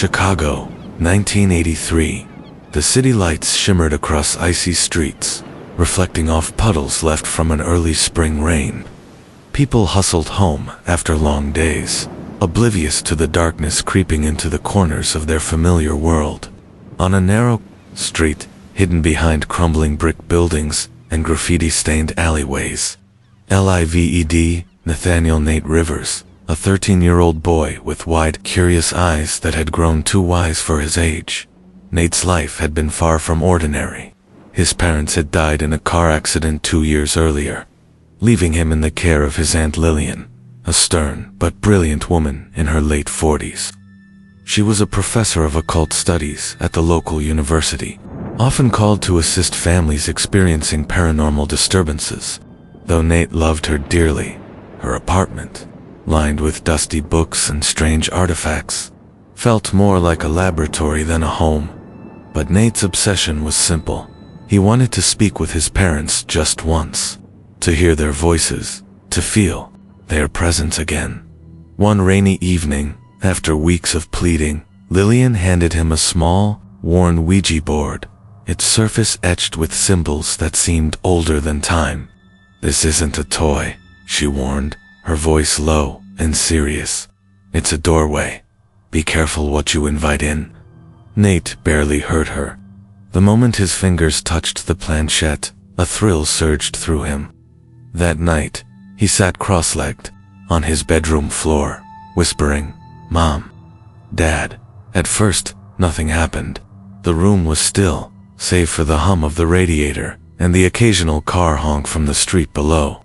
Chicago, 1983. The city lights shimmered across icy streets, reflecting off puddles left from an early spring rain. People hustled home after long days, oblivious to the darkness creeping into the corners of their familiar world. On a narrow street, hidden behind crumbling brick buildings and graffiti-stained alleyways, Lived, Nathaniel Nate Rivers, a 13-year-old boy with wide, curious eyes that had grown too wise for his age. Nate's life had been far from ordinary. His parents had died in a car accident 2 years earlier, leaving him in the care of his Aunt Lillian, a stern but brilliant woman in her late 40s. She was a professor of occult studies at the local university, often called to assist families experiencing paranormal disturbances. Though Nate loved her dearly, her apartment, lined with dusty books and strange artifacts, felt more like a laboratory than a home. But Nate's obsession was simple. He wanted to speak with his parents just once, to hear their voices, to feel their presence again. One rainy evening, after weeks of pleading, Lillian handed him a small, worn Ouija board, its surface etched with symbols that seemed older than time. "This isn't a toy," she warned, her voice low and serious. "It's a doorway. Be careful what you invite in." Nate barely heard her. The moment his fingers touched the planchette, a thrill surged through him. That night, he sat cross-legged on his bedroom floor, whispering, "Mom, Dad." At first, nothing happened. The room was still, save for the hum of the radiator and the occasional car honk from the street below.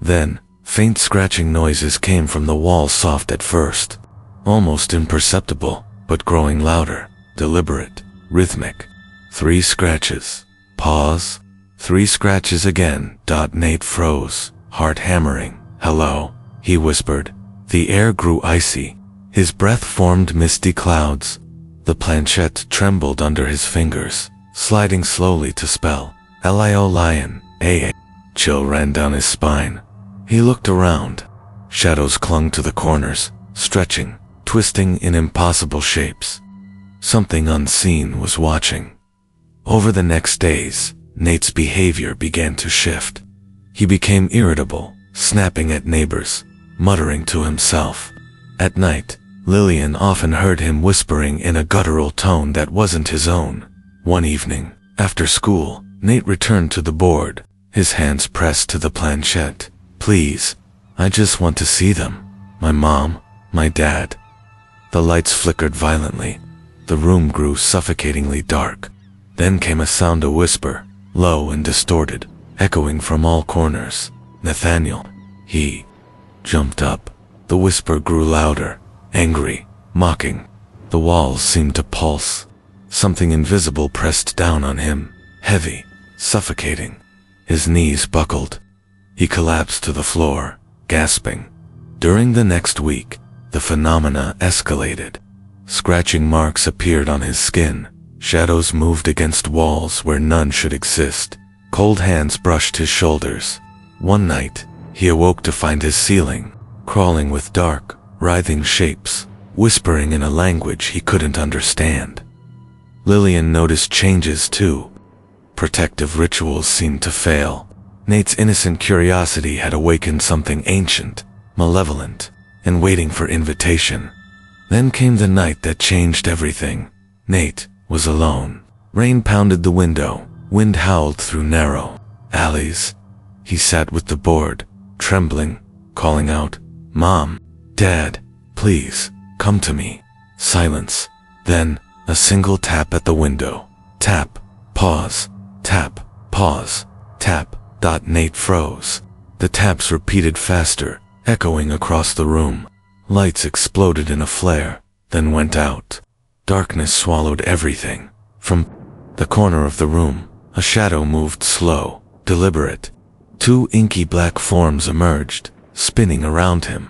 Then, faint scratching noises came from the wall, soft at first, almost imperceptible, but growing louder, deliberate, rhythmic. 3 scratches. Pause. 3 scratches again. Nate froze, heart hammering. "Hello," he whispered. The air grew icy. His breath formed misty clouds. The planchette trembled under his fingers, sliding slowly to spell, "Lio lion, A." Chill ran down his spine. He looked around. Shadows clung to the corners, stretching, twisting in impossible shapes. Something unseen was watching. Over the next days, Nate's behavior began to shift. He became irritable, snapping at neighbors, muttering to himself. At night, Lillian often heard him whispering in a guttural tone that wasn't his own. One evening, after school, Nate returned to the board, his hands pressed to the planchette. "Please, I just want to see them. My mom, my dad." The lights flickered violently. The room grew suffocatingly dark. Then came a sound, a whisper, low and distorted, echoing from all corners. "Nathaniel." He jumped up. The whisper grew louder, angry, mocking. The walls seemed to pulse. Something invisible pressed down on him, heavy, suffocating. His knees buckled. He collapsed to the floor, gasping. During the next week, the phenomena escalated. Scratching marks appeared on his skin. Shadows moved against walls where none should exist. Cold hands brushed his shoulders. One night, he awoke to find his ceiling crawling with dark, writhing shapes, whispering in a language he couldn't understand. Lillian noticed changes too. Protective rituals seemed to fail. Nate's innocent curiosity had awakened something ancient, malevolent, and waiting for invitation. Then came the night that changed everything. Nate was alone. Rain pounded the window. Wind howled through narrow alleys. He sat with the board, trembling, calling out, "Mom, Dad, please, come to me." Silence. Then, a single tap at the window. Tap, pause, tap, pause, tap. Nate froze. The taps repeated faster, echoing across the room. Lights exploded in a flare, then went out. Darkness swallowed everything. From the corner of the room, a shadow moved slow, deliberate. 2 inky black forms emerged, spinning around him.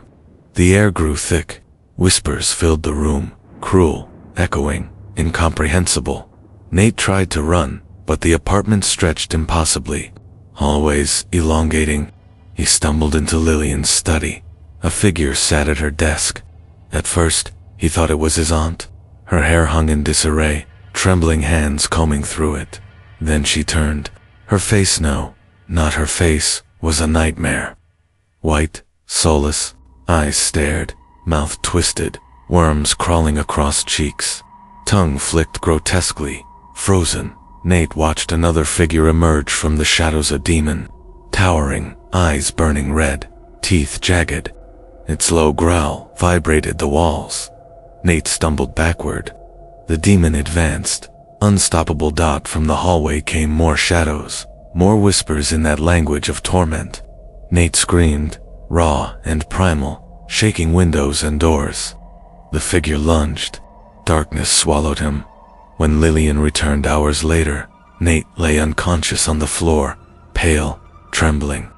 The air grew thick. Whispers filled the room, cruel, echoing, incomprehensible. Nate tried to run, but the apartment stretched impossibly. Hallways elongating. He stumbled into Lillian's study. A figure sat at her desk. At first, he thought it was his aunt. Her hair hung in disarray, trembling hands combing through it. Then she turned. Her face, no, not her face, was a nightmare. White, soulless, eyes stared, mouth twisted, worms crawling across cheeks. Tongue flicked grotesquely, frozen. Nate watched another figure emerge from the shadows, a demon. Towering, eyes burning red, teeth jagged. Its low growl vibrated the walls. Nate stumbled backward. The demon advanced. Unstoppable. From the hallway came more shadows, more whispers in that language of torment. Nate screamed, raw and primal, shaking windows and doors. The figure lunged. Darkness swallowed him. When Lillian returned hours later, Nate lay unconscious on the floor, pale, trembling.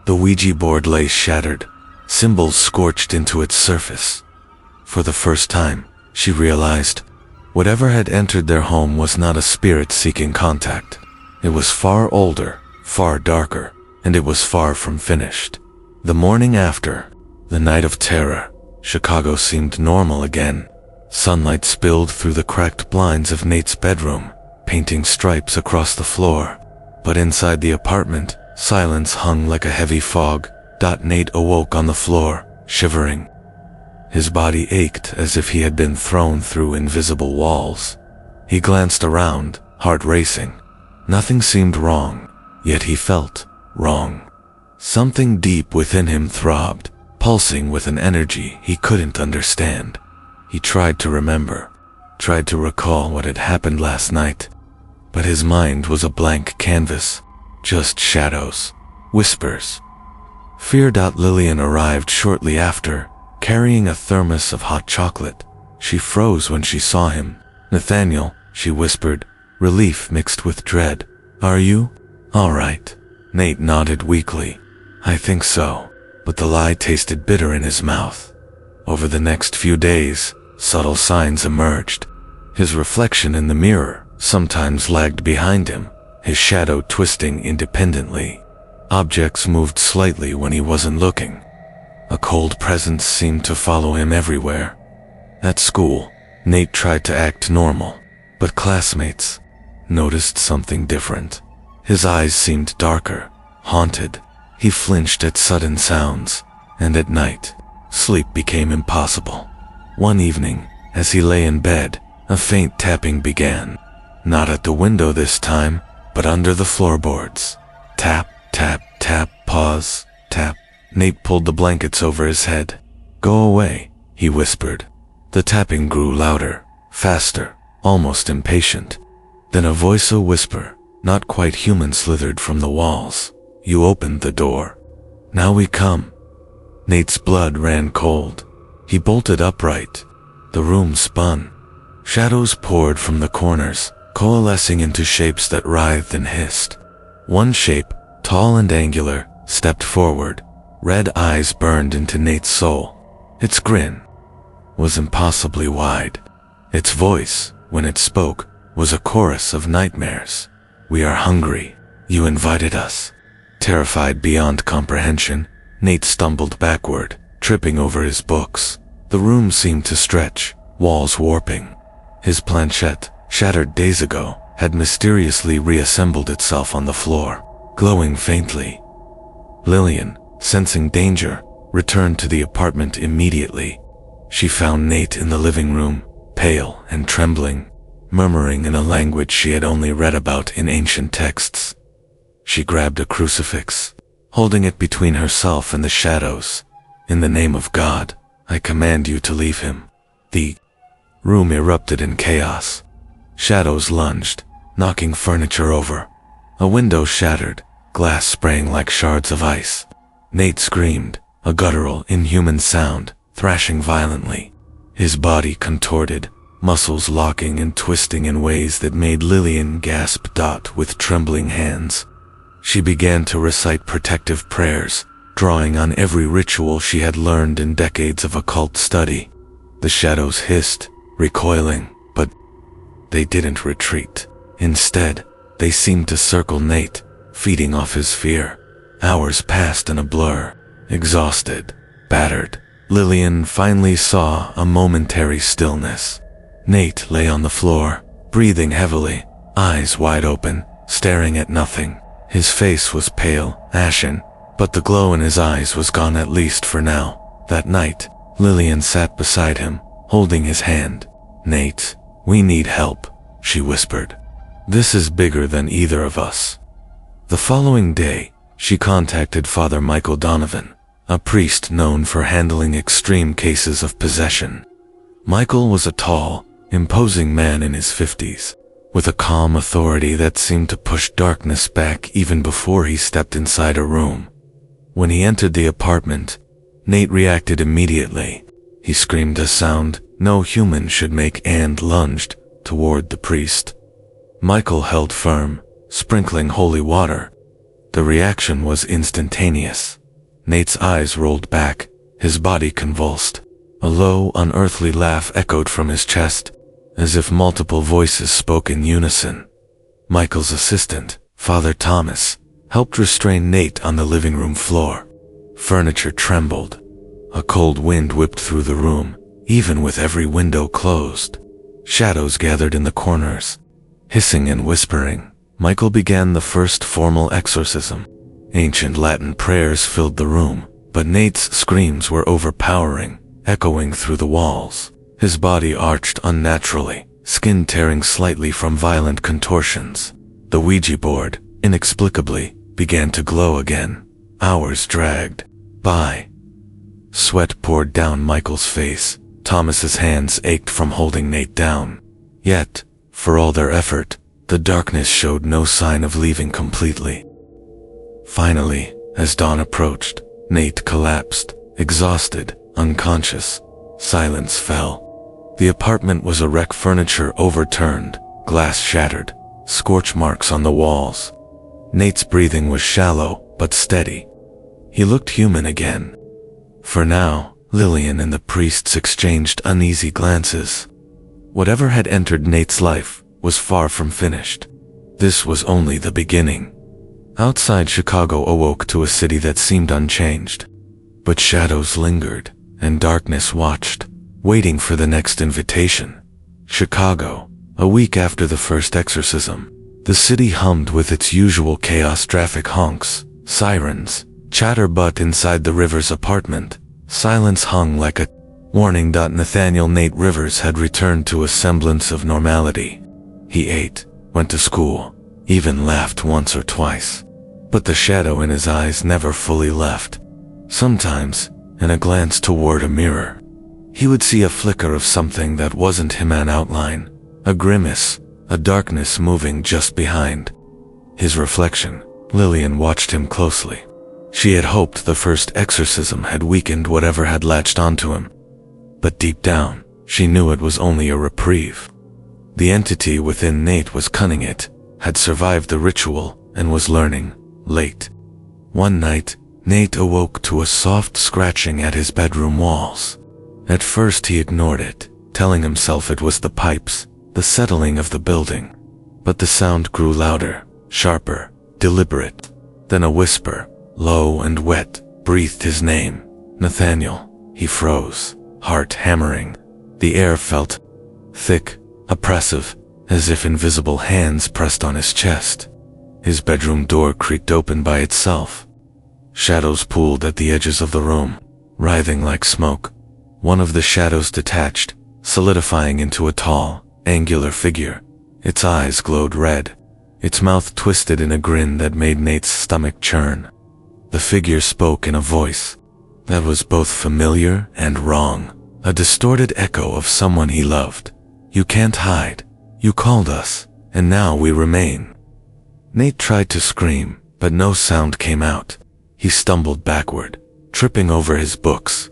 The Ouija board lay shattered, symbols scorched into its surface. For the first time, she realized whatever had entered their home was not a spirit seeking contact. It was far older, far darker, and it was far from finished. The morning after, the night of terror, Chicago seemed normal again. Sunlight spilled through the cracked blinds of Nate's bedroom, painting stripes across the floor. But inside the apartment, silence hung like a heavy fog. Nate awoke on the floor, shivering. His body ached as if he had been thrown through invisible walls. He glanced around, heart racing. Nothing seemed wrong, yet he felt wrong. Something deep within him throbbed, pulsing with an energy he couldn't understand. He tried to remember, tried to recall what had happened last night, but his mind was a blank canvas, just shadows, whispers. Fear. Lillian arrived shortly after, carrying a thermos of hot chocolate. She froze when she saw him. "Nathaniel," she whispered, relief mixed with dread. "Are you all right?" Nate nodded weakly. "I think so," but the lie tasted bitter in his mouth. Over the next few days, subtle signs emerged. His reflection in the mirror sometimes lagged behind him, his shadow twisting independently. Objects moved slightly when he wasn't looking. A cold presence seemed to follow him everywhere. At school, Nate tried to act normal, but classmates noticed something different. His eyes seemed darker, haunted. He flinched at sudden sounds, and at night, sleep became impossible. One evening, as he lay in bed, a faint tapping began. Not at the window this time, but under the floorboards. Tap, tap, tap, pause, tap. Nate pulled the blankets over his head. "Go away," he whispered. The tapping grew louder, faster, almost impatient. Then a voice, a whisper, not quite human, slithered from the walls. "You opened the door. Now we come." Nate's blood ran cold. He bolted upright. The room spun. Shadows poured from the corners, coalescing into shapes that writhed and hissed. One shape, tall and angular, stepped forward. Red eyes burned into Nate's soul. Its grin was impossibly wide. Its voice, when it spoke, was a chorus of nightmares. "We are hungry. You invited us." Terrified beyond comprehension, Nate stumbled backward, tripping over his books. The room seemed to stretch, walls warping. His planchette, shattered days ago, had mysteriously reassembled itself on the floor, glowing faintly. Lillian, sensing danger, returned to the apartment immediately. She found Nate in the living room, pale and trembling, murmuring in a language she had only read about in ancient texts. She grabbed a crucifix, holding it between herself and the shadows. "In the name of God, I command you to leave him." The room erupted in chaos. Shadows lunged, knocking furniture over. A window shattered, glass spraying like shards of ice. Nate screamed, a guttural, inhuman sound, thrashing violently. His body contorted, muscles locking and twisting in ways that made Lillian gasp. With trembling hands, she began to recite protective prayers, drawing on every ritual she had learned in decades of occult study. The shadows hissed, recoiling, but they didn't retreat. Instead, they seemed to circle Nate, feeding off his fear. Hours passed in a blur. Exhausted, battered, Lillian finally saw a momentary stillness. Nate lay on the floor, breathing heavily, eyes wide open, staring at nothing. His face was pale, ashen, but the glow in his eyes was gone, at least for now. That night, Lillian sat beside him, holding his hand. "Nate, we need help," she whispered. "This is bigger than either of us." The following day, she contacted Father Michael Donovan, a priest known for handling extreme cases of possession. Michael was a tall, imposing man in his 50s, with a calm authority that seemed to push darkness back even before he stepped inside a room. When he entered the apartment, Nate reacted immediately. He screamed a sound no human should make and lunged toward the priest. Michael held firm, sprinkling holy water. The reaction was instantaneous. Nate's eyes rolled back, his body convulsed. A low, unearthly laugh echoed from his chest, as if multiple voices spoke in unison. Michael's assistant, Father Thomas, helped restrain Nate on the living room floor. Furniture trembled. A cold wind whipped through the room, even with every window closed. Shadows gathered in the corners. Hissing and whispering, Michael began the first formal exorcism. Ancient Latin prayers filled the room, but Nate's screams were overpowering, echoing through the walls. His body arched unnaturally, skin tearing slightly from violent contortions. The Ouija board, inexplicably, began to glow again. Hours dragged by. Sweat poured down Michael's face. Thomas's hands ached from holding Nate down. Yet, for all their effort, the darkness showed no sign of leaving completely. Finally, as dawn approached, Nate collapsed, exhausted, unconscious. Silence fell. The apartment was a wreck, furniture overturned, glass shattered, scorch marks on the walls. Nate's breathing was shallow, but steady. He looked human again. For now, Lillian and the priests exchanged uneasy glances. Whatever had entered Nate's life was far from finished. This was only the beginning. Outside, Chicago awoke to a city that seemed unchanged. But shadows lingered, and darkness watched, waiting for the next invitation. Chicago, a week after the first exorcism. The city hummed with its usual chaos: traffic honks, sirens, chatter, but inside the Rivers apartment, silence hung like a warning. Nathaniel Nate Rivers had returned to a semblance of normality. He ate, went to school, even laughed once or twice. But the shadow in his eyes never fully left. Sometimes, in a glance toward a mirror, he would see a flicker of something that wasn't him, an outline, a grimace, a darkness moving just behind. His reflection. Lillian watched him closely. She had hoped the first exorcism had weakened whatever had latched onto him. But deep down, she knew it was only a reprieve. The entity within Nate was cunning. It had survived the ritual and was learning, late. One night, Nate awoke to a soft scratching at his bedroom walls. At first he ignored it, telling himself it was the pipes, the settling of the building. But the sound grew louder, sharper, deliberate. Then a whisper, low and wet, breathed his name. Nathaniel. He froze, heart hammering. The air felt thick, oppressive, as if invisible hands pressed on his chest. His bedroom door creaked open by itself. Shadows pooled at the edges of the room, writhing like smoke. One of the shadows detached, solidifying into a tall, angular figure. Its eyes glowed red. Its mouth twisted in a grin that made Nate's stomach churn. The figure spoke in a voice that was both familiar and wrong, a distorted echo of someone he loved. "You can't hide. You called us, and now we remain." Nate tried to scream, but no sound came out. He stumbled backward, tripping over his books.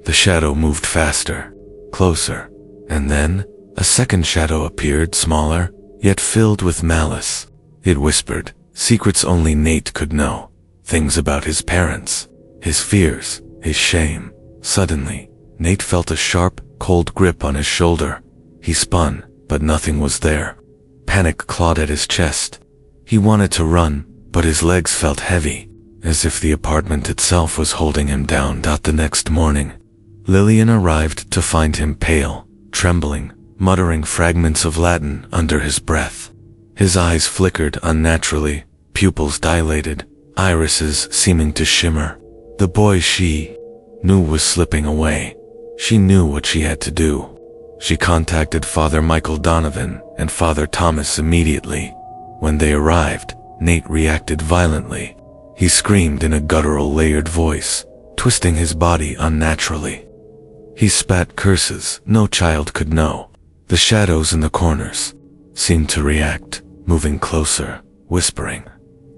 The shadow moved faster, closer, and then a second shadow appeared, smaller, yet filled with malice. It whispered, secrets only Nate could know. Things about his parents, his fears, his shame. Suddenly, Nate felt a sharp, cold grip on his shoulder. He spun, but nothing was there. Panic clawed at his chest. He wanted to run, but his legs felt heavy, as if the apartment itself was holding him down. The next morning, Lillian arrived to find him pale, trembling, muttering fragments of Latin under his breath. His eyes flickered unnaturally, pupils dilated, irises seeming to shimmer. The boy she knew was slipping away. She knew what she had to do. She contacted Father Michael Donovan and Father Thomas immediately. When they arrived, Nate reacted violently. He screamed in a guttural, layered voice, twisting his body unnaturally. He spat curses no child could know. The shadows in the corners seemed to react, moving closer, whispering,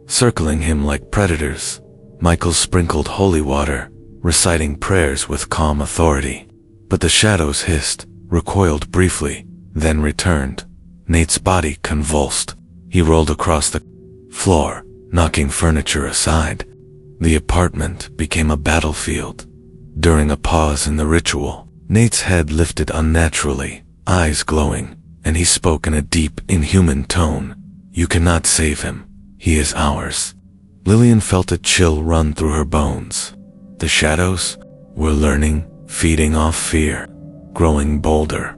circling him like predators. Michael sprinkled holy water, reciting prayers with calm authority. But the shadows hissed, recoiled briefly, then returned. Nate's body convulsed. He rolled across the floor, knocking furniture aside. The apartment became a battlefield. During a pause in the ritual, Nate's head lifted unnaturally, eyes glowing, and he spoke in a deep, inhuman tone. "You cannot save him. He is ours." Lillian felt a chill run through her bones. The shadows were learning, feeding off fear, growing bolder.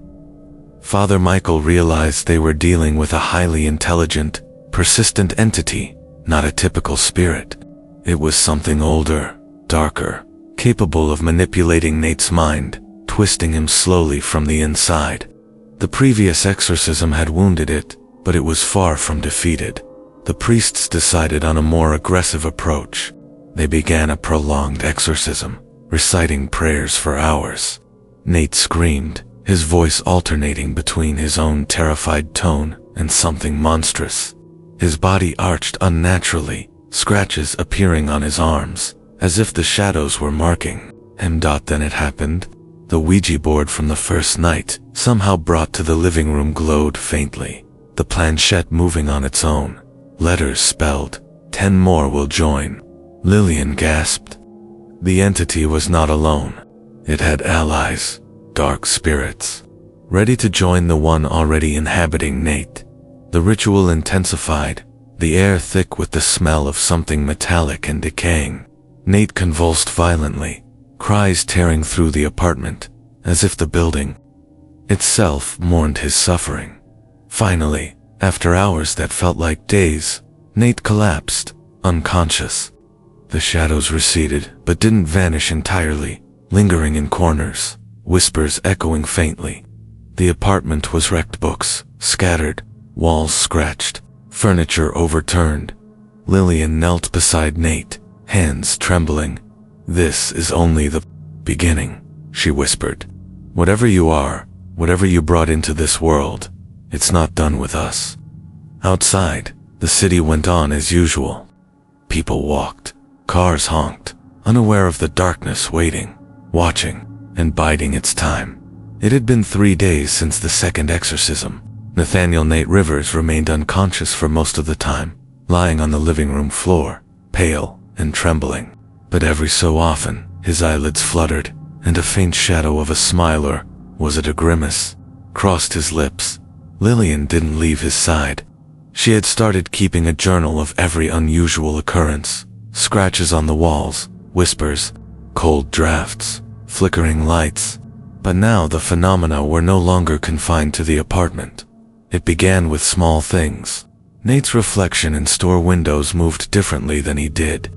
Father Michael realized they were dealing with a highly intelligent, persistent entity, not a typical spirit. It was something older, darker, capable of manipulating Nate's mind, twisting him slowly from the inside. The previous exorcism had wounded it, but it was far from defeated. The priests decided on a more aggressive approach. They began a prolonged exorcism, reciting prayers for hours. Nate screamed, his voice alternating between his own terrified tone and something monstrous. His body arched unnaturally, scratches appearing on his arms, as if the shadows were marking him. Then it happened. The Ouija board from the first night, somehow brought to the living room, glowed faintly, the planchette moving on its own. Letters spelled, 10 more will join. Lillian gasped. The entity was not alone. It had allies, dark spirits, ready to join the one already inhabiting Nate. The ritual intensified, the air thick with the smell of something metallic and decaying. Nate convulsed violently, cries tearing through the apartment, as if the building itself mourned his suffering. Finally, after hours that felt like days, Nate collapsed, unconscious. The shadows receded, but didn't vanish entirely, lingering in corners, whispers echoing faintly. The apartment was wrecked, books scattered, walls scratched, furniture overturned. Lillian knelt beside Nate, hands trembling. "This is only the beginning," she whispered. "Whatever you are, whatever you brought into this world, it's not done with us." Outside, the city went on as usual. People walked, cars honked, unaware of the darkness, waiting, watching, and biding its time. It had been 3 days since the second exorcism. Nathaniel Nate Rivers remained unconscious for most of the time, lying on the living room floor, pale and trembling. But every so often, his eyelids fluttered, and a faint shadow of a smile, or was it a grimace, crossed his lips. Lillian didn't leave his side. She had started keeping a journal of every unusual occurrence, scratches on the walls, whispers, cold drafts, flickering lights. But now the phenomena were no longer confined to the apartment. It began with small things. Nate's reflection in store windows moved differently than he did.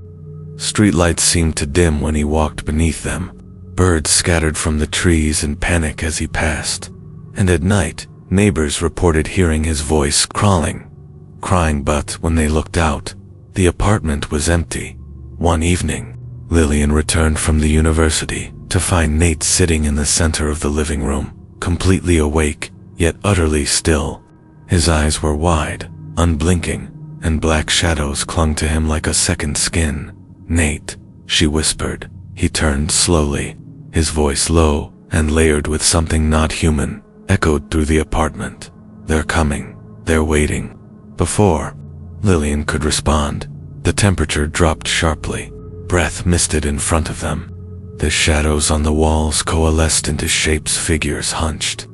Streetlights seemed to dim when he walked beneath them. Birds scattered from the trees in panic as he passed. And at night, neighbors reported hearing his voice crying, but when they looked out, the apartment was empty. One evening, Lillian returned from the university to find Nate sitting in the center of the living room, completely awake, yet utterly still. His eyes were wide, unblinking, and black shadows clung to him like a second skin. "Nate," she whispered. He turned slowly, his voice low and layered with something not human, echoed through the apartment. "They're coming. They're waiting." Before Lillian could respond, the temperature dropped sharply. Breath misted in front of them. The shadows on the walls coalesced into shapes, figures hunched,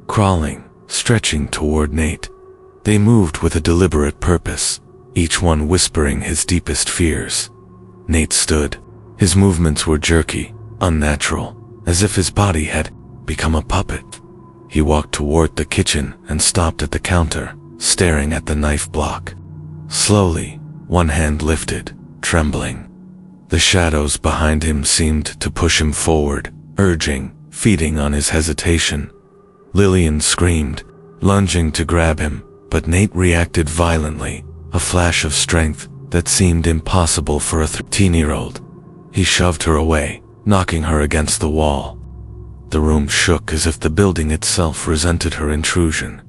crawling, stretching toward Nate. They moved with a deliberate purpose, each one whispering his deepest fears. Nate stood. His movements were jerky, unnatural, as if his body had become a puppet. He walked toward the kitchen and stopped at the counter, staring at the knife block. Slowly, one hand lifted, trembling. The shadows behind him seemed to push him forward, urging, feeding on his hesitation. Lillian screamed, lunging to grab him, but Nate reacted violently, a flash of strength that seemed impossible for a 13-year-old. He shoved her away, knocking her against the wall. The room shook as if the building itself resented her intrusion.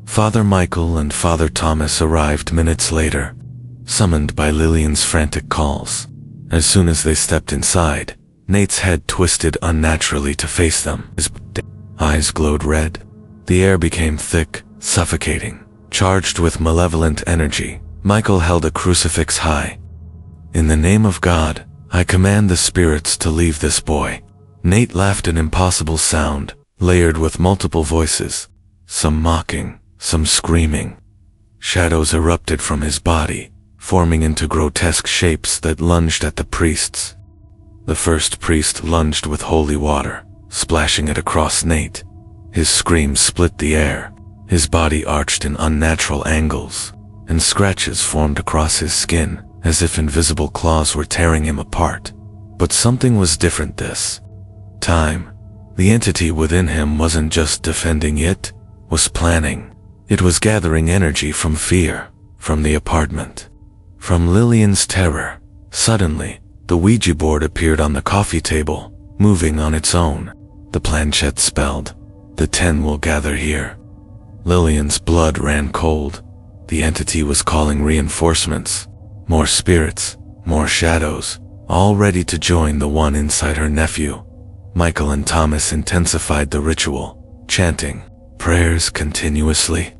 Father Michael and Father Thomas arrived minutes later, summoned by Lillian's frantic calls. As soon as they stepped inside, Nate's head twisted unnaturally to face them. His eyes glowed red. The air became thick, suffocating, charged with malevolent energy. Michael held a crucifix high. "In the name of God, I command the spirits to leave this boy." Nate laughed an impossible sound, layered with multiple voices, some mocking, some screaming. Shadows erupted from his body, forming into grotesque shapes that lunged at the priests. The first priest lunged with holy water, splashing it across Nate. His screams split the air. His body arched in unnatural angles, and scratches formed across his skin, as if invisible claws were tearing him apart. But something was different this time. The entity within him wasn't just defending, it was planning. It was gathering energy from fear, from the apartment, from Lillian's terror. Suddenly, the Ouija board appeared on the coffee table, moving on its own. The planchette spelled, "The 10 will gather here." Lillian's blood ran cold. The entity was calling reinforcements, more spirits, more shadows, all ready to join the one inside her nephew. Michael and Thomas intensified the ritual, chanting prayers continuously.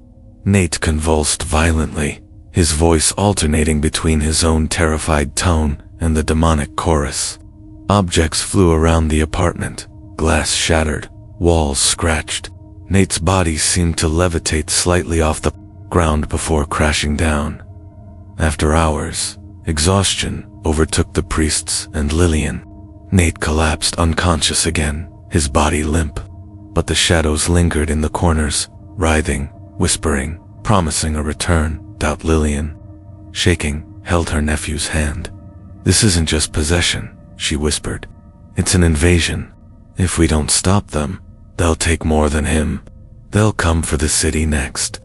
Nate convulsed violently, his voice alternating between his own terrified tone and the demonic chorus. Objects flew around the apartment, glass shattered, walls scratched. Nate's body seemed to levitate slightly off the ground before crashing down. After hours, exhaustion overtook the priests and Lillian. Nate collapsed unconscious again, his body limp. But the shadows lingered in the corners, writhing, whispering, promising a return. Doubt Lillian, shaking, held her nephew's hand. "This isn't just possession," she whispered. "It's an invasion. If we don't stop them, they'll take more than him. They'll come for the city next."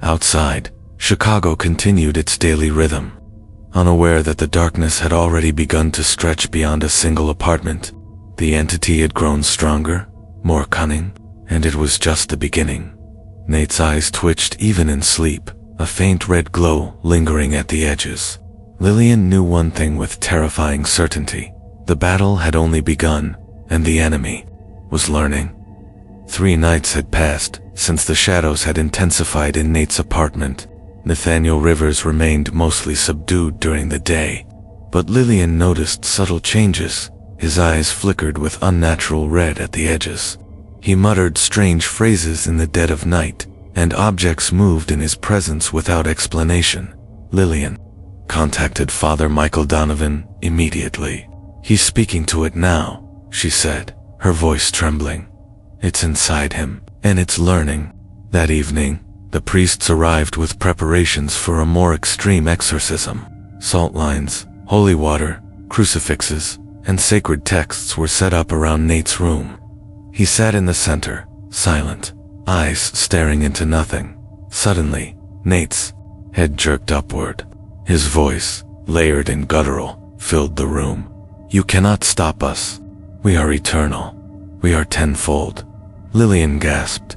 Outside, Chicago continued its daily rhythm. Unaware that the darkness had already begun to stretch beyond a single apartment, the entity had grown stronger, more cunning, and it was just the beginning. Nate's eyes twitched even in sleep, a faint red glow lingering at the edges. Lillian knew one thing with terrifying certainty. The battle had only begun, and the enemy was learning. 3 nights had passed since the shadows had intensified in Nate's apartment. Nathaniel Rivers remained mostly subdued during the day, but Lillian noticed subtle changes. His eyes flickered with unnatural red at the edges. He muttered strange phrases in the dead of night, and objects moved in his presence without explanation. Lillian contacted Father Michael Donovan immediately. "He's speaking to it now," she said, her voice trembling. "It's inside him, and it's learning." That evening, the priests arrived with preparations for a more extreme exorcism. Salt lines, holy water, crucifixes, and sacred texts were set up around Nate's room. He sat in the center, silent, eyes staring into nothing. Suddenly, Nate's head jerked upward. His voice, layered and guttural, filled the room. "You cannot stop us. We are eternal. We are tenfold." Lillian gasped.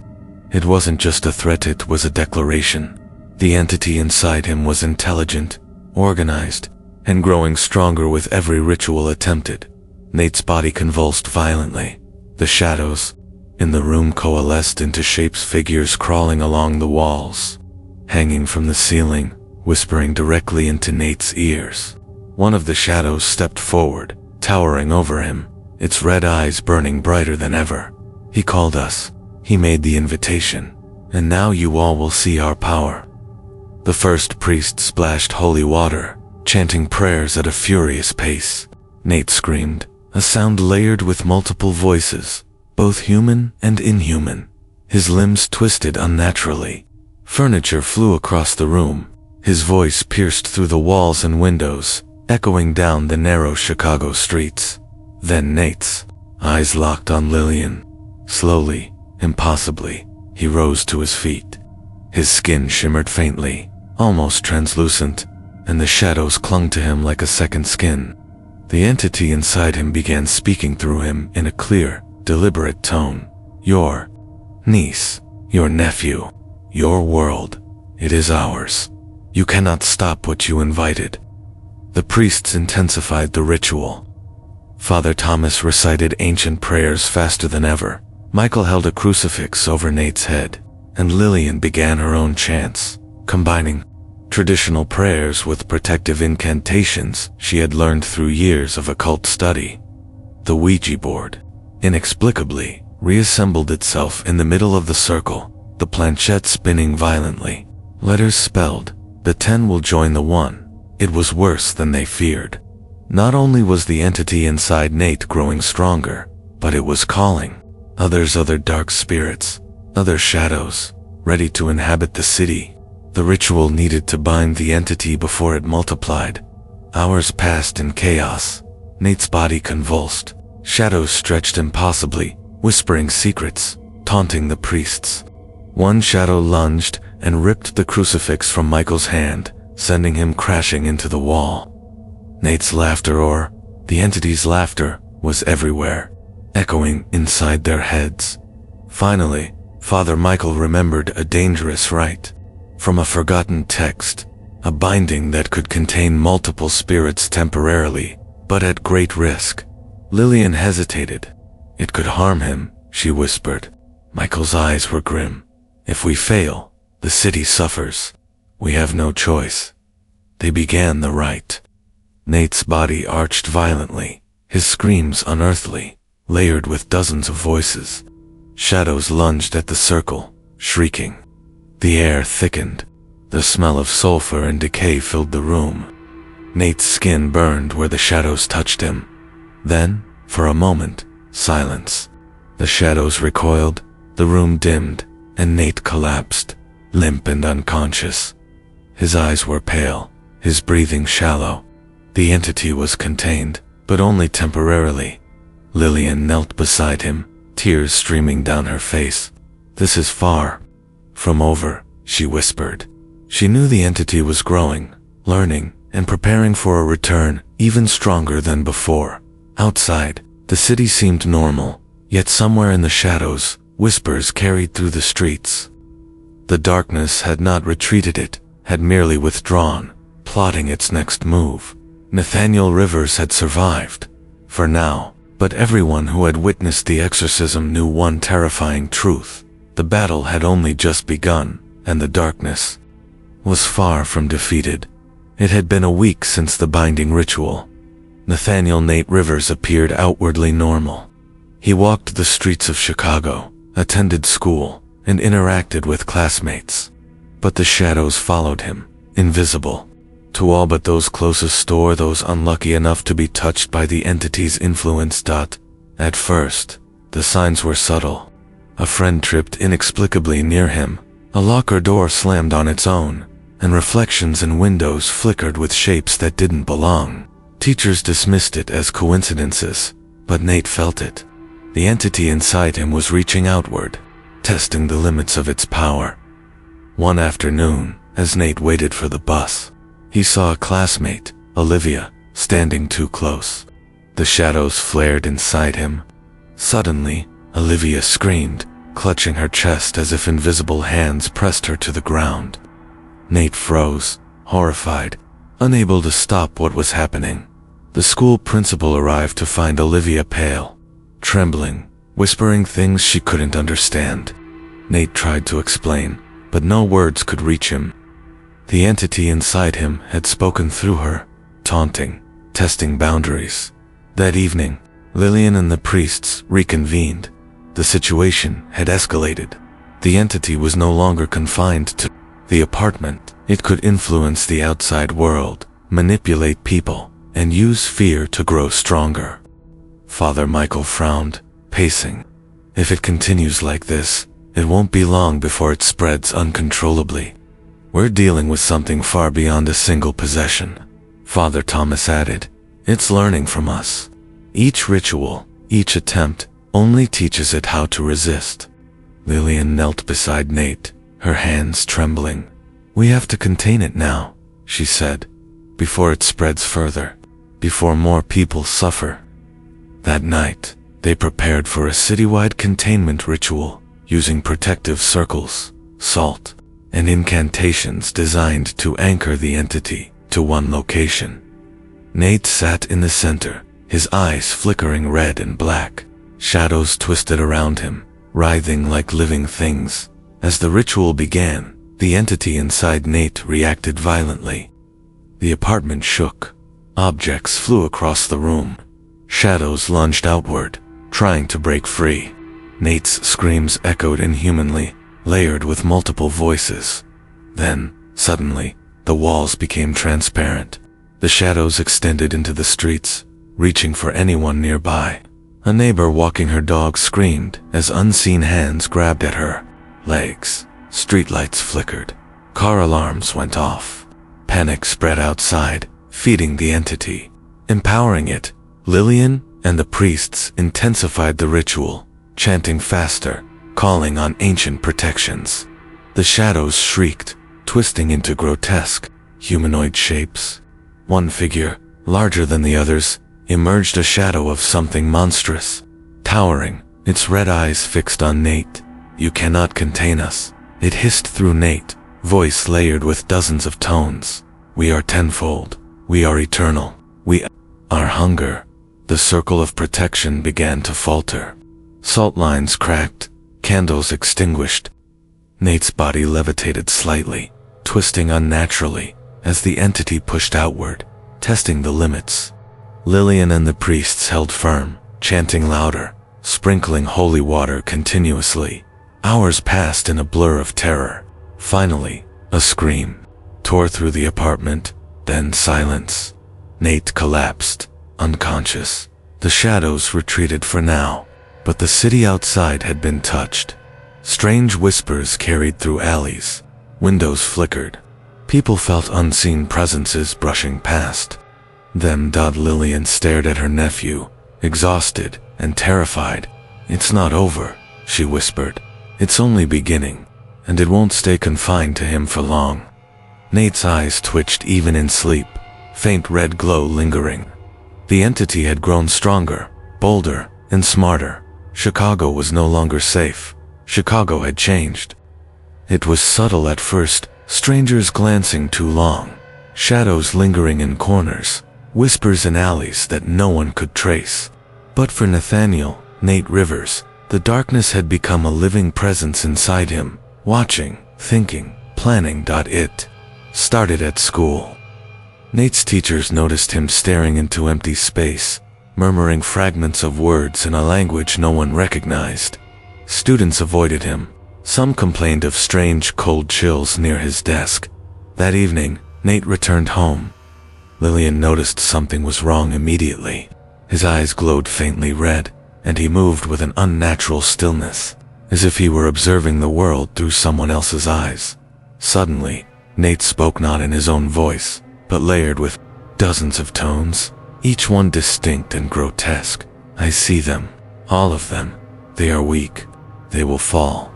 It wasn't just a threat, it was a declaration. The entity inside him was intelligent, organized, and growing stronger with every ritual attempted. Nate's body convulsed violently. The shadows in the room coalesced into shapes, figures crawling along the walls, hanging from the ceiling, whispering directly into Nate's ears. One of the shadows stepped forward, towering over him, its red eyes burning brighter than ever. "He called us. He made the invitation. And now you all will see our power." The first priest splashed holy water, chanting prayers at a furious pace. Nate screamed, a sound layered with multiple voices, both human and inhuman. His limbs twisted unnaturally. Furniture flew across the room. His voice pierced through the walls and windows, echoing down the narrow Chicago streets. Then Nate's eyes locked on Lillian. Slowly, impossibly, he rose to his feet. His skin shimmered faintly, almost translucent, and the shadows clung to him like a second skin. The entity inside him began speaking through him in a clear, deliberate tone. Your niece, your nephew, your world, it is ours. You cannot stop what you invited. The priests intensified the ritual. Father Thomas recited ancient prayers faster than ever. Michael held a crucifix over Nate's head, and Lillian began her own chants, combining traditional prayers with protective incantations she had learned through years of occult study. The Ouija board, inexplicably, reassembled itself in the middle of the circle, the planchette spinning violently. Letters spelled, "The 10 will join the 1." It was worse than they feared. Not only was the entity inside Nate growing stronger, but it was calling other dark spirits, other shadows, ready to inhabit the city. The ritual needed to bind the entity before it multiplied. Hours passed in chaos. Nate's body convulsed. Shadows stretched impossibly, whispering secrets, taunting the priests. One shadow lunged and ripped the crucifix from Michael's hand, sending him crashing into the wall. Nate's laughter, or the entity's laughter, was everywhere, echoing inside their heads. Finally, Father Michael remembered a dangerous rite. From a forgotten text, a binding that could contain multiple spirits temporarily, but at great risk. Lillian hesitated. It could harm him, she whispered. Michael's eyes were grim. If we fail, the city suffers. We have no choice. They began the rite. Nate's body arched violently, his screams unearthly, layered with dozens of voices. Shadows lunged at the circle, shrieking. The air thickened. The smell of sulfur and decay filled the room. Nate's skin burned where the shadows touched him. Then, for a moment, silence. The shadows recoiled, the room dimmed, and Nate collapsed, limp and unconscious. His eyes were pale, his breathing shallow. The entity was contained, but only temporarily. Lillian knelt beside him, tears streaming down her face. "This is far from over," she whispered. She knew the entity was growing, learning, and preparing for a return even stronger than before. Outside, the city seemed normal, yet somewhere in the shadows, whispers carried through the streets. The darkness had not retreated, it had merely withdrawn, plotting its next move. Nathaniel Rivers had survived, for now, but everyone who had witnessed the exorcism knew one terrifying truth. The battle had only just begun, and the darkness was far from defeated. It had been a week since the binding ritual. Nathaniel Nate Rivers appeared outwardly normal. He walked the streets of Chicago, attended school, and interacted with classmates. But the shadows followed him, invisible, to all but those closest or those unlucky enough to be touched by the entity's influence. At first, the signs were subtle. A friend tripped inexplicably near him, a locker door slammed on its own, and reflections in windows flickered with shapes that didn't belong. Teachers dismissed it as coincidences, but Nate felt it. The entity inside him was reaching outward, testing the limits of its power. One afternoon, as Nate waited for the bus, he saw a classmate, Olivia, standing too close. The shadows flared inside him. Suddenly, Olivia screamed, clutching her chest as if invisible hands pressed her to the ground. Nate froze, horrified, unable to stop what was happening. The school principal arrived to find Olivia pale, trembling, whispering things she couldn't understand. Nate tried to explain, but no words could reach him. The entity inside him had spoken through her, taunting, testing boundaries. That evening, Lillian and the priests reconvened. The situation had escalated. The entity was no longer confined to the apartment. It could influence the outside world, manipulate people, and use fear to grow stronger. Father Michael frowned, pacing. If it continues like this, It won't be long before it spreads uncontrollably. We're dealing with something far beyond a single possession, Father Thomas added. It's learning from us. Each ritual, each attempt, only teaches it how to resist. Lillian knelt beside Nate, her hands trembling. We have to contain it now, she said, before it spreads further, before more people suffer. That night, they prepared for a citywide containment ritual, using protective circles, salt, and incantations designed to anchor the entity to one location. Nate sat in the center, his eyes flickering red and black. Shadows twisted around him, writhing like living things. As the ritual began, the entity inside Nate reacted violently. The apartment shook. Objects flew across the room. Shadows lunged outward, trying to break free. Nate's screams echoed inhumanly, layered with multiple voices. Then, suddenly, the walls became transparent. The shadows extended into the streets, reaching for anyone nearby. A neighbor walking her dog screamed as unseen hands grabbed at her legs. Streetlights flickered. Car alarms went off. Panic spread outside, feeding the entity. Empowering it, Lillian and the priests intensified the ritual, chanting faster, calling on ancient protections. The shadows shrieked, twisting into grotesque, humanoid shapes. One figure, larger than the others, emerged, a shadow of something monstrous, towering, its red eyes fixed on Nate. You cannot contain us, it hissed through Nate, voice layered with dozens of tones. We are tenfold. We are eternal. We are hunger. The circle of protection began to falter. Salt lines cracked, candles extinguished. Nate's body levitated slightly, twisting unnaturally, as the entity pushed outward, testing the limits. Lillian and the priests held firm, chanting louder, sprinkling holy water continuously. Hours passed in a blur of terror. Finally, a scream tore through the apartment, then silence. Nate collapsed, unconscious. The shadows retreated for now, but the city outside had been touched. Strange whispers carried through alleys. Windows flickered. People felt unseen presences brushing past. Lillian stared at her nephew, exhausted and terrified. It's not over, she whispered. It's only beginning, and it won't stay confined to him for long. Nate's eyes twitched even in sleep, faint red glow lingering. The entity had grown stronger, bolder, and smarter. Chicago was no longer safe. Chicago had changed. It was subtle at first, strangers glancing too long, shadows lingering in corners, whispers in alleys that no one could trace. But for Nathaniel, Nate Rivers, the darkness had become a living presence inside him, watching, thinking, planning. It started at school. Nate's teachers noticed him staring into empty space, murmuring fragments of words in a language no one recognized. Students avoided him. Some complained of strange cold chills near his desk. That evening, Nate returned home. Lillian noticed something was wrong immediately. His eyes glowed faintly red, and he moved with an unnatural stillness, as if he were observing the world through someone else's eyes. Suddenly, Nate spoke not in his own voice, but layered with dozens of tones, each one distinct and grotesque. I see them, all of them. They are weak. They will fall.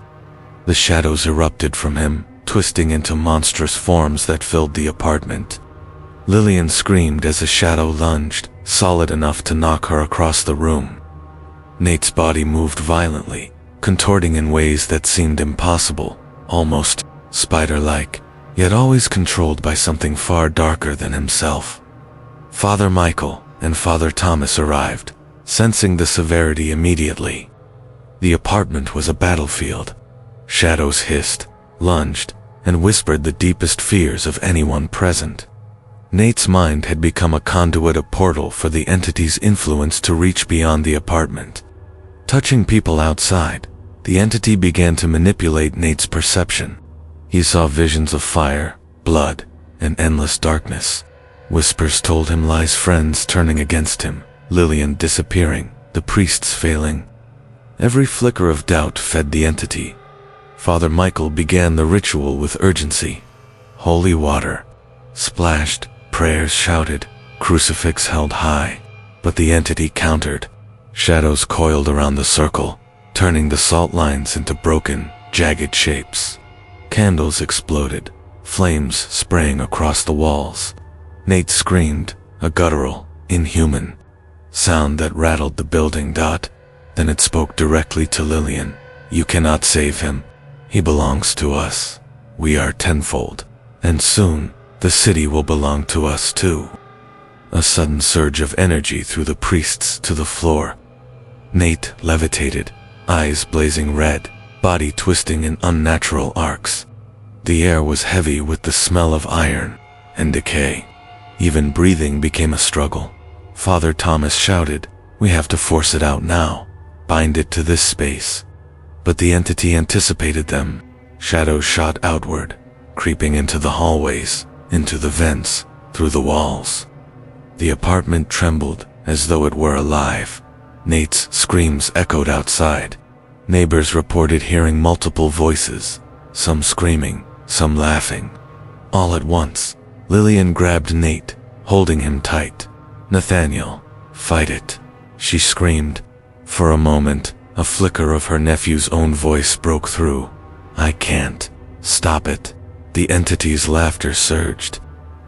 The shadows erupted from him, twisting into monstrous forms that filled the apartment. Lillian screamed as a shadow lunged, solid enough to knock her across the room. Nate's body moved violently, contorting in ways that seemed impossible, almost spider-like, yet always controlled by something far darker than himself. Father Michael and Father Thomas arrived, sensing the severity immediately. The apartment was a battlefield. Shadows hissed, lunged, and whispered the deepest fears of anyone present. Nate's mind had become a conduit, a portal for the entity's influence to reach beyond the apartment. Touching people outside, the entity began to manipulate Nate's perception. He saw visions of fire, blood, and endless darkness. Whispers told him lies, friends turning against him, Lillian disappearing, the priests failing. Every flicker of doubt fed the entity. Father Michael began the ritual with urgency. Holy water splashed, prayers shouted, crucifix held high. But the entity countered. Shadows coiled around the circle, turning the salt lines into broken, jagged shapes. Candles exploded, flames spraying across the walls. Nate screamed, a guttural, inhuman sound that rattled the building. Then it spoke directly to Lillian. You cannot save him. He belongs to us. We are tenfold. And soon, the city will belong to us too. A sudden surge of energy threw the priests to the floor. Nate levitated, eyes blazing red, body twisting in unnatural arcs. The air was heavy with the smell of iron and decay. Even breathing became a struggle. Father Thomas shouted, "We have to force it out now. Bind it to this space." But the entity anticipated them. Shadows shot outward, creeping into the hallways, into the vents, through the walls. The apartment trembled as though it were alive. Nate's screams echoed outside. Neighbors reported hearing multiple voices, some screaming, some laughing. All at once, Lillian grabbed Nate, holding him tight. "Nathaniel, fight it," she screamed. For a moment, a flicker of her nephew's own voice broke through. "I can't. Stop it." The entity's laughter surged.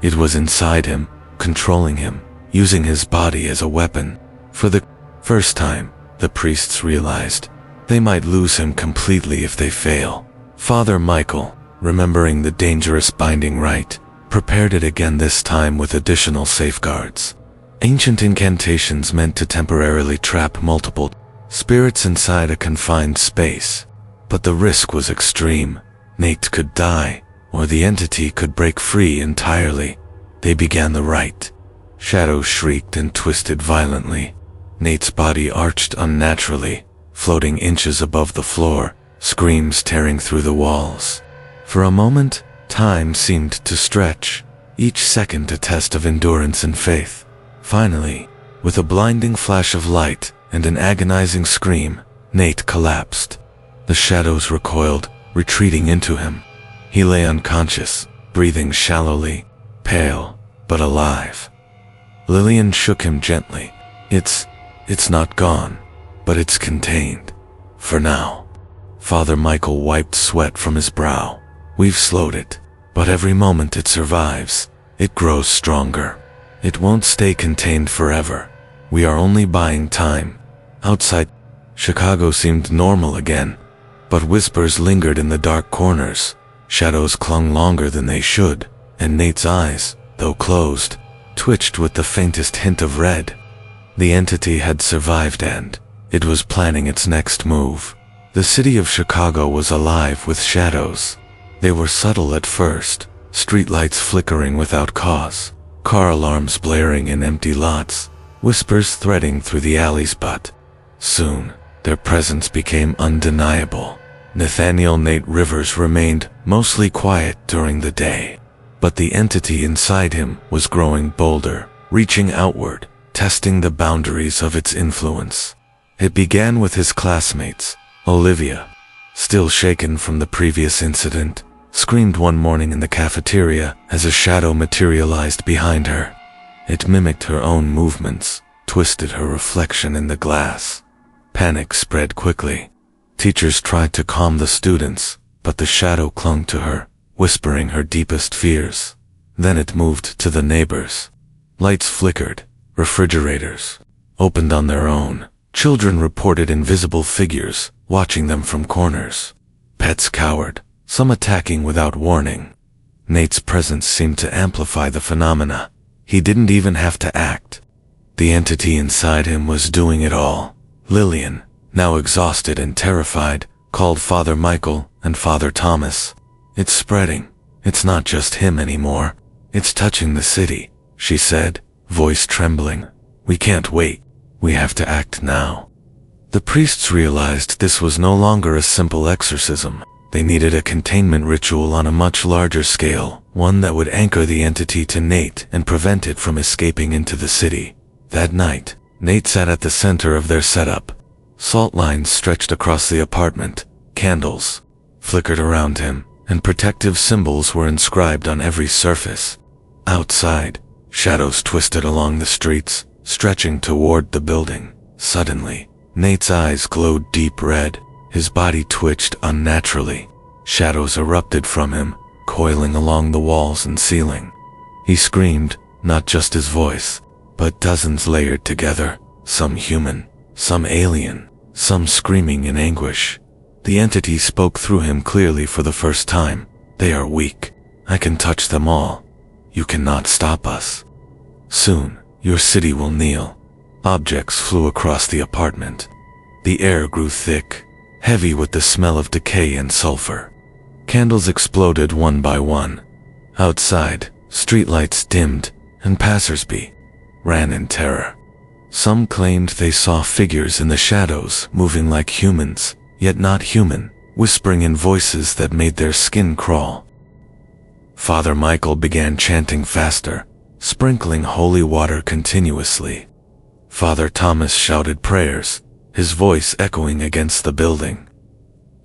It was inside him, controlling him, using his body as a weapon. For the first time, the priests realized they might lose him completely if they fail. Father Michael, remembering the dangerous binding rite, prepared it again, this time with additional safeguards. Ancient incantations meant to temporarily trap multiple spirits inside a confined space. But the risk was extreme. Nate could die, or the entity could break free entirely. They began the rite. Shadows shrieked and twisted violently. Nate's body arched unnaturally, floating inches above the floor, screams tearing through the walls. For a moment, time seemed to stretch, each second a test of endurance and faith. Finally, with a blinding flash of light and an agonizing scream, Nate collapsed. The shadows recoiled, retreating into him. He lay unconscious, breathing shallowly, pale, but alive. Lillian shook him gently. It's not gone, but it's contained. For now." Father Michael wiped sweat from his brow. "We've slowed it, but every moment it survives, it grows stronger. It won't stay contained forever. We are only buying time." Outside, Chicago seemed normal again, but whispers lingered in the dark corners. Shadows clung longer than they should, and Nate's eyes, though closed, twitched with the faintest hint of red. The entity had survived and it was planning its next move. The city of Chicago was alive with shadows. They were subtle at first, streetlights flickering without cause, car alarms blaring in empty lots, whispers threading through the alleys, but soon, their presence became undeniable. Nathaniel Nate Rivers remained mostly quiet during the day, but the entity inside him was growing bolder, reaching outward, testing the boundaries of its influence. It began with his classmates. Olivia, still shaken from the previous incident, screamed one morning in the cafeteria as a shadow materialized behind her. It mimicked her own movements, twisted her reflection in the glass. Panic spread quickly. Teachers tried to calm the students, but the shadow clung to her, whispering her deepest fears. Then it moved to the neighbors. Lights flickered, refrigerators opened on their own. Children reported invisible figures, watching them from corners. Pets cowered, some attacking without warning. Nate's presence seemed to amplify the phenomena. He didn't even have to act. The entity inside him was doing it all. Lillian, now exhausted and terrified, called Father Michael and Father Thomas. "It's spreading. It's not just him anymore. It's touching the city," she said, voice trembling. "We can't wait. We have to act now." The priests realized this was no longer a simple exorcism. They needed a containment ritual on a much larger scale, one that would anchor the entity to Nate and prevent it from escaping into the city. That night, Nate sat at the center of their setup. Salt lines stretched across the apartment, candles, flickered around him, and protective symbols were inscribed on every surface. Outside, shadows twisted along the streets, stretching toward the building. Suddenly, Nate's eyes glowed deep red. His body twitched unnaturally. Shadows erupted from him, coiling along the walls and ceiling. He screamed, not just his voice, but dozens layered together, some human, some alien, some screaming in anguish. The entity spoke through him clearly for the first time. They are weak. I can touch them all. You cannot stop us. Soon, your city will kneel. Objects flew across the apartment. The air grew thick, heavy with the smell of decay and sulfur. Candles exploded one by one. Outside, streetlights dimmed, and passersby ran in terror. Some claimed they saw figures in the shadows moving like humans, yet not human, whispering in voices that made their skin crawl. Father Michael began chanting faster, sprinkling holy water continuously. Father Thomas shouted prayers, his voice echoing against the building.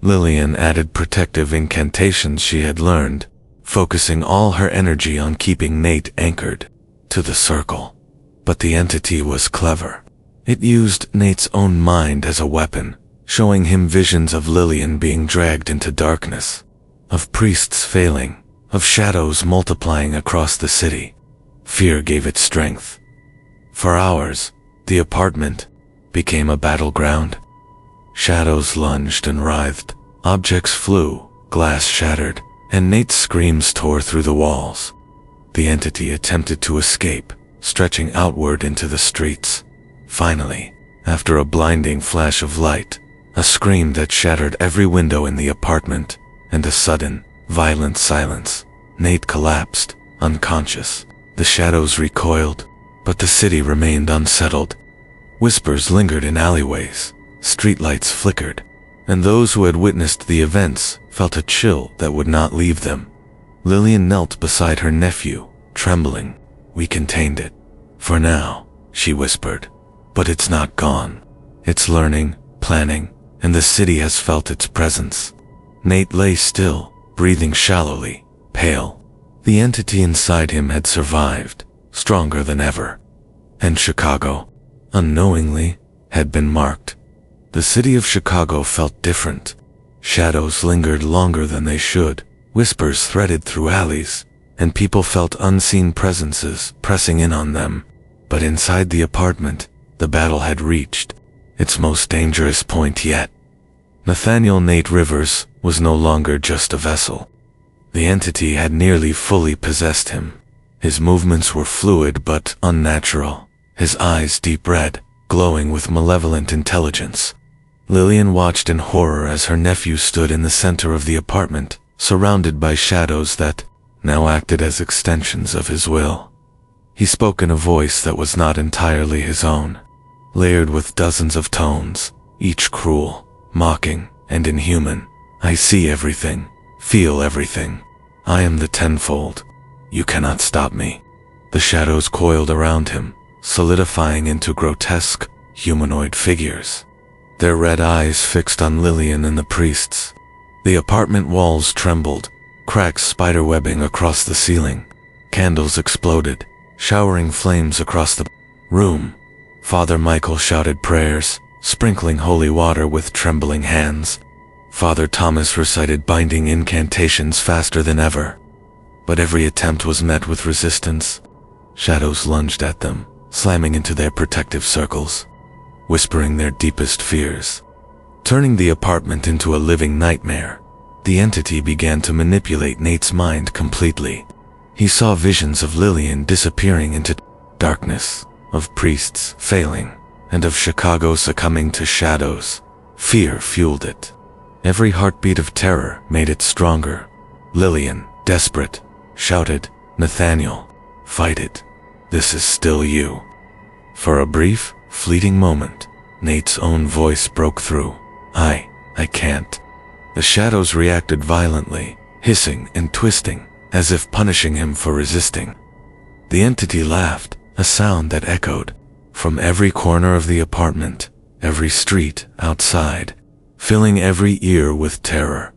Lillian added protective incantations she had learned, focusing all her energy on keeping Nate anchored to the circle. But the entity was clever. It used Nate's own mind as a weapon, showing him visions of Lillian being dragged into darkness, of priests failing, of shadows multiplying across the city. Fear gave it strength. For hours, the apartment became a battleground. Shadows lunged and writhed, objects flew, glass shattered, and Nate's screams tore through the walls. The entity attempted to escape, stretching outward into the streets. Finally, after a blinding flash of light, a scream that shattered every window in the apartment, and a sudden, violent silence, Nate collapsed, unconscious. The shadows recoiled, but the city remained unsettled. Whispers lingered in alleyways, streetlights flickered, and those who had witnessed the events felt a chill that would not leave them. Lillian knelt beside her nephew, trembling. We contained it. For now, she whispered. But it's not gone. It's learning, planning, and the city has felt its presence. Nate lay still, breathing shallowly, pale. The entity inside him had survived, stronger than ever. And Chicago, unknowingly, had been marked. The city of Chicago felt different. Shadows lingered longer than they should, whispers threaded through alleys, and people felt unseen presences pressing in on them. But inside the apartment, the battle had reached its most dangerous point yet. Nathaniel Nate Rivers was no longer just a vessel. The entity had nearly fully possessed him. His movements were fluid but unnatural, his eyes deep red, glowing with malevolent intelligence. Lillian watched in horror as her nephew stood in the center of the apartment, surrounded by shadows that now acted as extensions of his will. He spoke in a voice that was not entirely his own, layered with dozens of tones, each cruel, mocking, and inhuman. I see everything, feel everything. I am the tenfold. You cannot stop me. The shadows coiled around him, solidifying into grotesque, humanoid figures. Their red eyes fixed on Lillian and the priests. The apartment walls trembled, cracks spiderwebbing across the ceiling. Candles exploded, showering flames across the room. Father Michael shouted prayers, sprinkling holy water with trembling hands. Father Thomas recited binding incantations faster than ever. But every attempt was met with resistance. Shadows lunged at them, slamming into their protective circles, whispering their deepest fears. Turning the apartment into a living nightmare, the entity began to manipulate Nate's mind completely. He saw visions of Lillian disappearing into darkness, of priests failing, and of Chicago succumbing to shadows. Fear fueled it. Every heartbeat of terror made it stronger. Lillian, desperate, shouted, "Nathaniel, fight it. This is still you." For a brief, fleeting moment, Nate's own voice broke through. I can't." The shadows reacted violently, hissing and twisting, as if punishing him for resisting. The entity laughed, a sound that echoed from every corner of the apartment, every street outside, filling every ear with terror.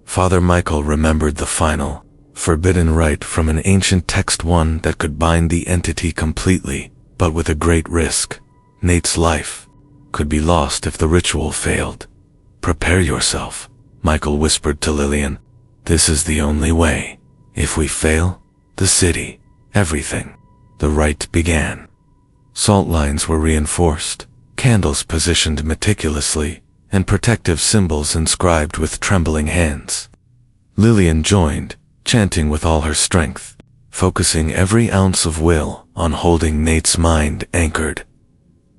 Father Michael remembered the final, forbidden rite from an ancient text, one that could bind the entity completely, but with a great risk. Nate's life could be lost if the ritual failed. "Prepare yourself," Michael whispered to Lillian. "This is the only way. If we fail, the city, everything." The rite began. Salt lines were reinforced, candles positioned meticulously, and protective symbols inscribed with trembling hands. Lillian joined, chanting with all her strength, focusing every ounce of will on holding Nate's mind anchored.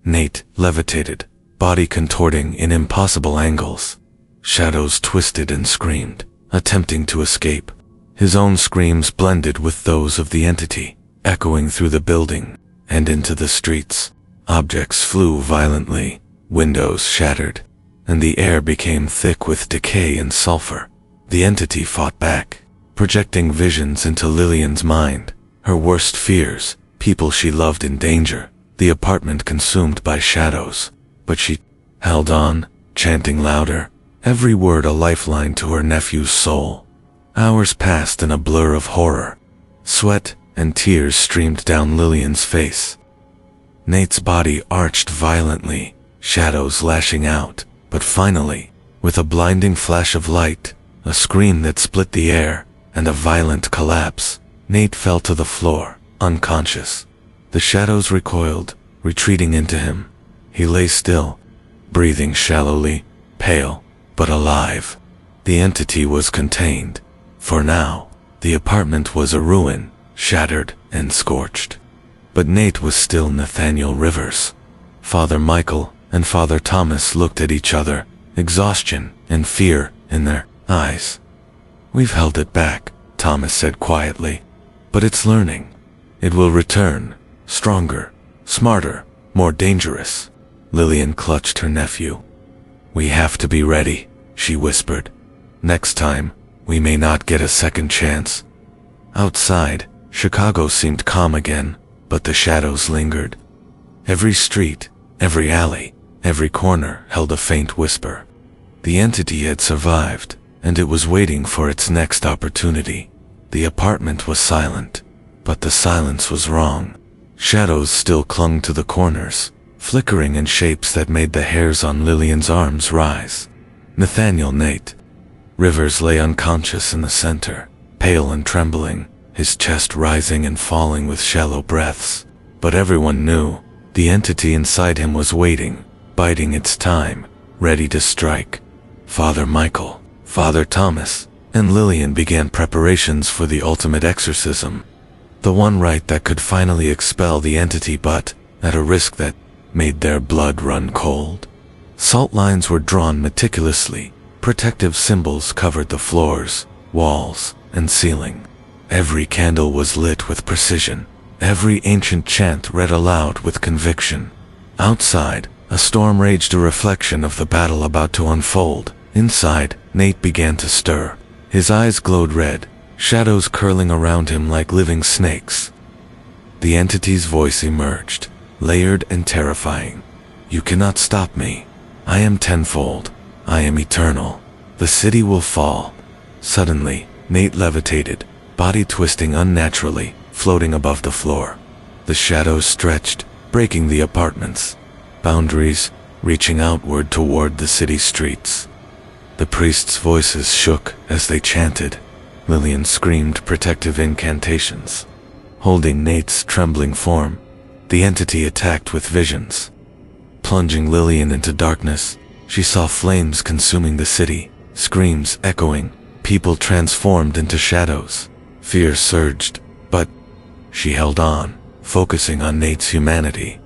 Nate levitated, body contorting in impossible angles. Shadows twisted and screamed, attempting to escape. His own screams blended with those of the entity, echoing through the building and into the streets. Objects flew violently, windows shattered, and the air became thick with decay and sulfur. The entity fought back, projecting visions into Lillian's mind, her worst fears, people she loved in danger, the apartment consumed by shadows. But she held on, chanting louder, every word a lifeline to her nephew's soul. Hours passed in a blur of horror. Sweat and tears streamed down Lillian's face. Nate's body arched violently, shadows lashing out, but finally, with a blinding flash of light, a scream that split the air, and a violent collapse, Nate fell to the floor, unconscious. The shadows recoiled, retreating into him. He lay still, breathing shallowly, pale, but alive. The entity was contained. For now, the apartment was a ruin, shattered and scorched. But Nate was still Nathaniel Rivers. Father Michael and Father Thomas looked at each other, exhaustion and fear in their eyes. "We've held it back," Thomas said quietly. "But it's learning. It will return, stronger, smarter, more dangerous." Lillian clutched her nephew. "We have to be ready," she whispered. "Next time, we may not get a second chance." Outside, Chicago seemed calm again, but the shadows lingered. Every street, every alley, every corner held a faint whisper. The entity had survived, and it was waiting for its next opportunity. The apartment was silent, but the silence was wrong. Shadows still clung to the corners, flickering in shapes that made the hairs on Lillian's arms rise. Nathaniel Nate Rivers lay unconscious in the center, pale and trembling, his chest rising and falling with shallow breaths. But everyone knew, the entity inside him was waiting, biding its time, ready to strike. Father Michael, Father Thomas, and Lillian began preparations for the ultimate exorcism. The one rite that could finally expel the entity, but at a risk that made their blood run cold. Salt lines were drawn meticulously, protective symbols covered the floors, walls, and ceiling. Every candle was lit with precision, every ancient chant read aloud with conviction. Outside, a storm raged, a reflection of the battle about to unfold. Inside, Nate began to stir. His eyes glowed red, shadows curling around him like living snakes. The entity's voice emerged, layered and terrifying. "You cannot stop me. I am tenfold. I am eternal. The city will fall." Suddenly, Nate levitated, body twisting unnaturally, floating above the floor. The shadows stretched, breaking the apartment's boundaries, reaching outward toward the city streets. The priests' voices shook as they chanted. Lillian screamed protective incantations. Holding Nate's trembling form, the entity attacked with visions. Plunging Lillian into darkness, she saw flames consuming the city, screams echoing, people transformed into shadows. Fear surged, but she held on, focusing on Nate's humanity.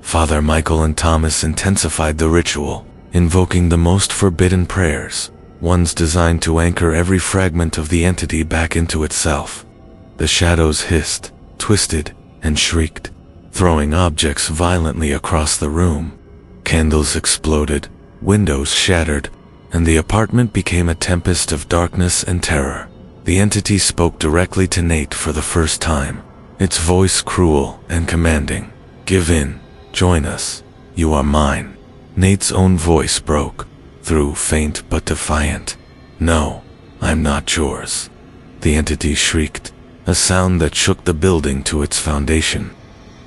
Father Michael and Thomas intensified the ritual, invoking the most forbidden prayers, ones designed to anchor every fragment of the entity back into itself. The shadows hissed, twisted, and shrieked, throwing objects violently across the room. Candles exploded, windows shattered, and the apartment became a tempest of darkness and terror. The entity spoke directly to Nate for the first time, its voice cruel and commanding. "Give in, join us, you are mine." Nate's own voice broke, through faint but defiant. "No, I'm not yours. The entity shrieked, a sound that shook the building to its foundation.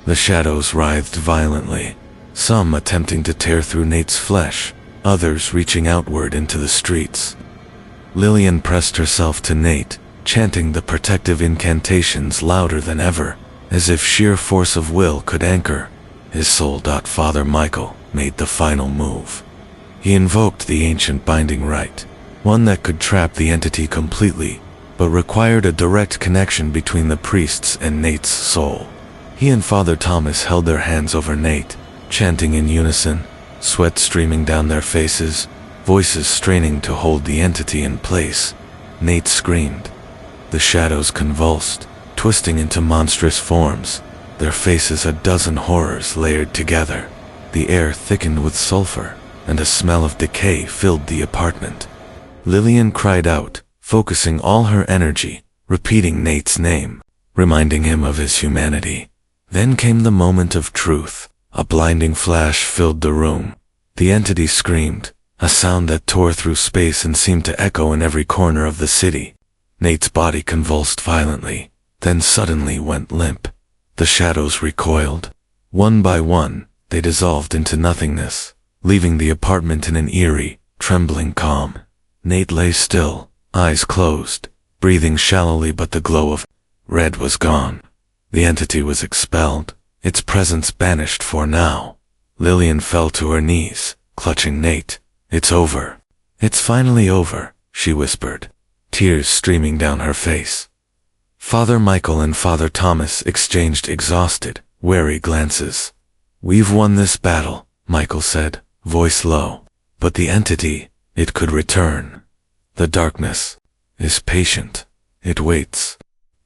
The shadows writhed violently, some attempting to tear through Nate's flesh, others reaching outward into the streets. Lillian pressed herself to Nate, chanting the protective incantations louder than ever, as if sheer force of will could anchor his soul. Father Michael made the final move. He invoked the ancient binding rite, one that could trap the entity completely, but required a direct connection between the priest's and Nate's soul. He and Father Thomas held their hands over Nate, chanting in unison, sweat streaming down their faces, voices straining to hold the entity in place. Nate screamed. The shadows convulsed, twisting into monstrous forms, their faces a dozen horrors layered together. The air thickened with sulfur, and a smell of decay filled the apartment. Lillian cried out, focusing all her energy, repeating Nate's name, reminding him of his humanity. Then came the moment of truth. A blinding flash filled the room. The entity screamed, a sound that tore through space and seemed to echo in every corner of the city. Nate's body convulsed violently, then suddenly went limp. The shadows recoiled. One by one, they dissolved into nothingness, leaving the apartment in an eerie, trembling calm. Nate lay still, eyes closed, breathing shallowly, but the glow of red was gone. The entity was expelled, its presence banished for now. Lillian fell to her knees, clutching Nate. It's over. It's finally over, she whispered, tears streaming down her face. Father Michael and Father Thomas exchanged exhausted, wary glances. We've won this battle, Michael said, voice low. But the entity, it could return. The darkness is patient. It waits.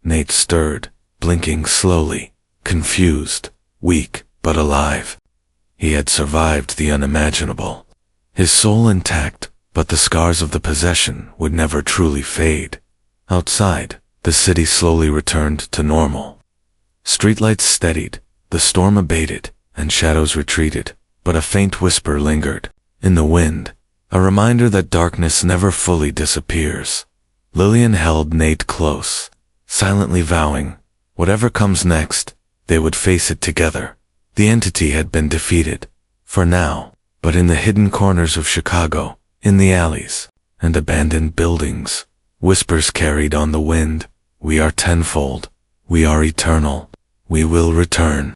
Nate stirred, blinking slowly, confused, weak, but alive. He had survived the unimaginable. His soul intact, but the scars of the possession would never truly fade. Outside, the city slowly returned to normal. Streetlights steadied, the storm abated, and shadows retreated, but a faint whisper lingered in the wind, a reminder that darkness never fully disappears. Lillian held Nate close, silently vowing, whatever comes next, they would face it together. The entity had been defeated, for now, but in the hidden corners of Chicago, in the alleys, and abandoned buildings, whispers carried on the wind. We are tenfold. We are eternal. We will return.